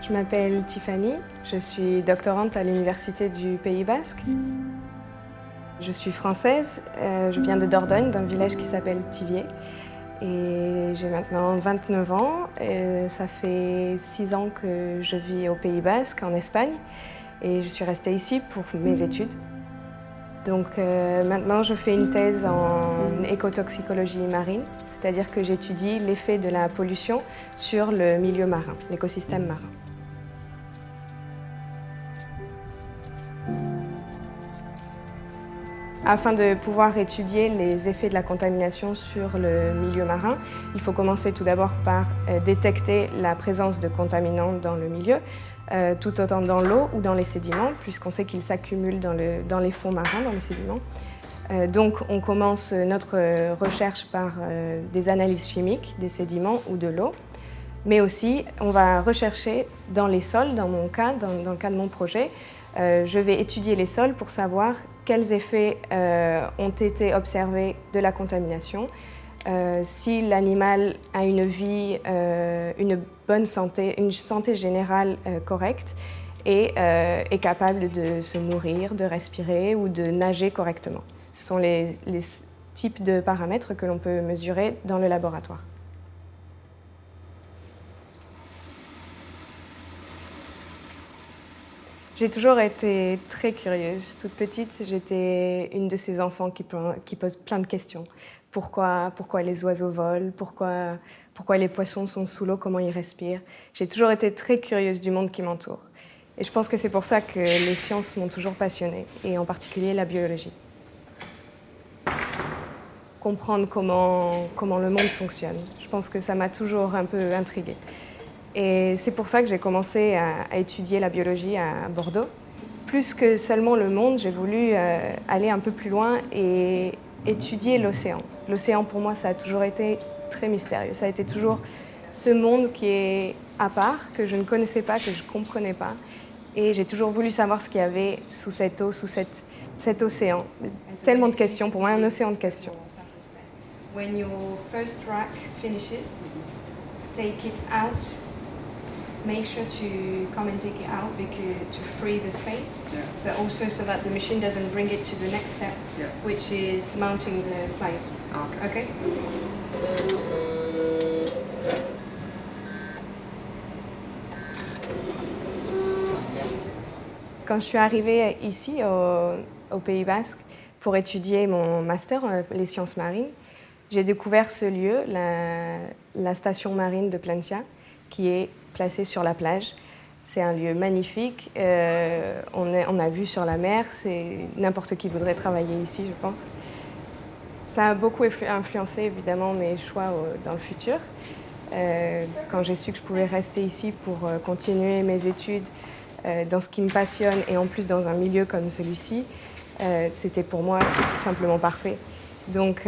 Je m'appelle Tiffany, je suis doctorante à l'Université du Pays Basque. Je suis française, je viens de Dordogne, d'un village qui s'appelle Thiviers. Et j'ai maintenant 29 ans, et ça fait 6 ans que je vis au Pays Basque, en Espagne. Et je suis restée ici pour mes études. Donc maintenant je fais une thèse en écotoxicologie marine, c'est-à-dire que j'étudie l'effet de la pollution sur le milieu marin, l'écosystème marin. Afin de pouvoir étudier les effets de la contamination sur le milieu marin, il faut commencer tout d'abord par détecter la présence de contaminants dans le milieu, tout autant dans l'eau ou dans les sédiments, puisqu'on sait qu'ils s'accumulent dans les fonds marins, dans les sédiments. Donc on commence notre recherche par des analyses chimiques des sédiments ou de l'eau, mais aussi on va rechercher dans les sols, dans mon cas, dans le cas de mon projet, je vais étudier les sols pour savoir quels effets ont été observés de la contamination, si l'animal a une vie, une bonne santé, une santé générale correcte et est capable de se nourrir, de respirer ou de nager correctement. Ce sont les types de paramètres que l'on peut mesurer dans le laboratoire. J'ai toujours été très curieuse. Toute petite, j'étais une de ces enfants qui posent plein de questions. Pourquoi les oiseaux volent? Pourquoi les poissons sont sous l'eau? Comment ils respirent? J'ai toujours été très curieuse du monde qui m'entoure. Et je pense que c'est pour ça que les sciences m'ont toujours passionnée, et en particulier la biologie. Comprendre comment le monde fonctionne. Je pense que ça m'a toujours un peu intriguée. Et c'est pour ça que j'ai commencé à étudier la biologie à Bordeaux. Plus que seulement le monde, j'ai voulu aller un peu plus loin et étudier l'océan. L'océan, pour moi, ça a toujours été très mystérieux. Ça a été toujours ce monde qui est à part, que je ne connaissais pas, que je ne comprenais pas. Et j'ai toujours voulu savoir ce qu'il y avait sous cette eau, sous cet océan. Tellement de questions, pour moi, un océan de questions. When your first rack finishes, take it out. Make sure to come and take it out to free the space, but also so that the machine doesn't bring it to the next step, which is mounting the slides. Okay? Quand je suis arrivée ici au Pays Basque pour étudier mon master, les sciences marines, j'ai découvert ce lieu, la station marine de Plancia, qui est placé sur la plage. C'est un lieu magnifique, on a vue sur la mer, c'est n'importe qui voudrait travailler ici, je pense. Ça a beaucoup influencé évidemment mes choix dans le futur. Quand j'ai su que je pouvais rester ici pour continuer mes études dans ce qui me passionne et en plus dans un milieu comme celui-ci, c'était pour moi simplement parfait. Donc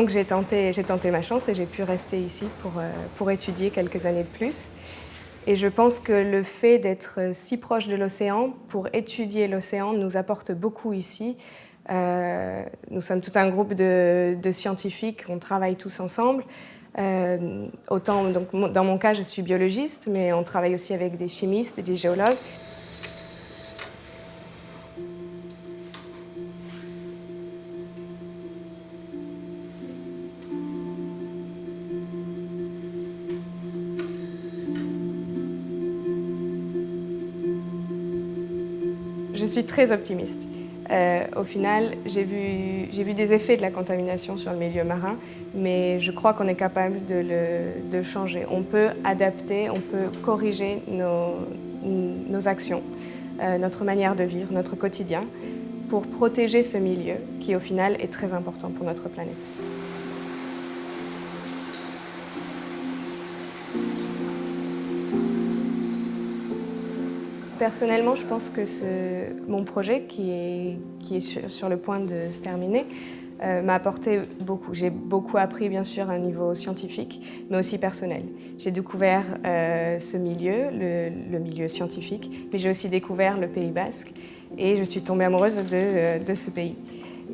j'ai tenté ma chance et j'ai pu rester ici pour étudier quelques années de plus. Et je pense que le fait d'être si proche de l'océan, pour étudier l'océan, nous apporte beaucoup ici. Nous sommes tout un groupe de scientifiques, on travaille tous ensemble. Autant, donc, dans mon cas, je suis biologiste, mais on travaille aussi avec des chimistes et des géologues. Je suis très optimiste. Au final, j'ai vu des effets de la contamination sur le milieu marin, mais je crois qu'on est capable de changer. On peut adapter, on peut corriger nos actions, notre manière de vivre, notre quotidien, pour protéger ce milieu qui, au final, est très important pour notre planète. Personnellement, je pense que mon projet, qui est sur le point de se terminer, m'a apporté beaucoup. J'ai beaucoup appris, bien sûr, à un niveau scientifique, mais aussi personnel. J'ai découvert ce milieu, le milieu scientifique, mais j'ai aussi découvert le Pays Basque et je suis tombée amoureuse de ce pays.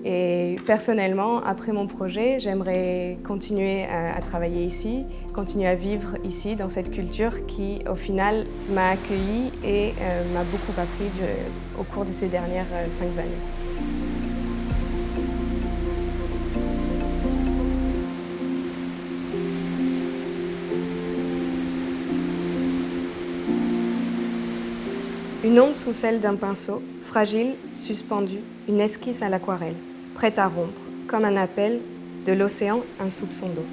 Et personnellement, après mon projet, j'aimerais continuer à travailler ici, continuer à vivre ici, dans cette culture qui, au final, m'a accueillie et m'a beaucoup appris au cours de ces dernières 5 années. Une onde sous celle d'un pinceau, fragile, suspendue, une esquisse à l'aquarelle, prête à rompre, comme un appel de l'océan, un soupçon d'eau.